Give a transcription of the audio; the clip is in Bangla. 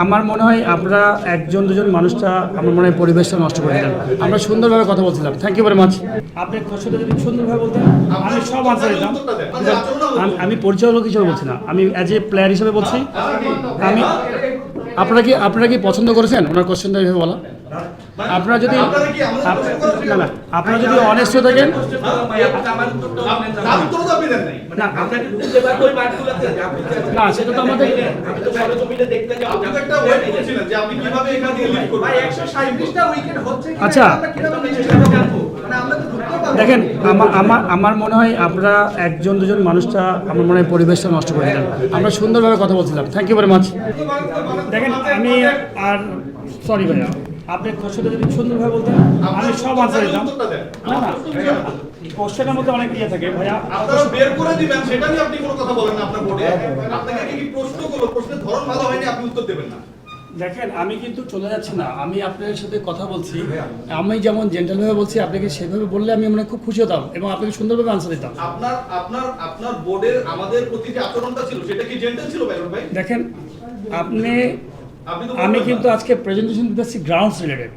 আমার মনে হয় আপনারা একজন দুজন মানুষটা আমার মনে হয় পরিবেশটা নষ্ট করে দিলেন। আমরা সুন্দরভাবে কথা বলছিলাম। Thank you very much. আপনি কোশ্চেনটা যদি সুন্দরভাবে বলতেন আমি সব আনসার দিতাম। আমি পরিচালক হিসেবে বলছি না, আমি অ্যাজ এ প্লেয়ার হিসেবে বলছি। আমি আপনারা কি পছন্দ করেছেন ওনার কোশ্চেনটা এইভাবে বলা? আপনারা যদি না না আপনারা যদি অনেস্ট হয়ে থাকেন না সেটা তো আমাদের আচ্ছা দেখেন আমার মনে হয় আপনারা একজন দুজন মানুষটা আমার মনে হয় পরিবেশটা নষ্ট করে দিলেন। আমরা সুন্দরভাবে কথা বলছিলাম। Thank you very much. দেখেন আমি আর সরি ভাইয়া, আপনি কোশ্চেনটা যদি সুন্দরভাবে বলতেন আমি সব আনসার দিতাম। না না কোশ্চেনের মধ্যে অনেক ইয়ে থাকে ভাইয়া, আপনারা বের করে দিবেন সেটা নিয়ে আপনি কোনো কথা বলেন না আপনার বোর্ডে। আপনাকে কি প্রশ্ন করব, প্রশ্নের ধরন ভালো হয়নি, আপনি উত্তর দেবেন না। দেখেন আমি কিন্তু চলে যাচ্ছি না, আমি আপনার সাথে কথা বলছি। আমি যেমন জেন্টালভাবে বলছি আপনাকে সেভাবে বললে আমি মানে খুব খুশি হতাম এবং আপনাকে সুন্দরভাবে আনসার দিতাম। আপনার বোর্ডের আমাদের প্রতি যে আচরণটা ছিল সেটা কি জেন্টাল ছিল ভাই? দেখেন আমি কিন্তু আজকে প্রেজেন্টেশন দিতেছি গ্রাউন্ডস রিলেটেড।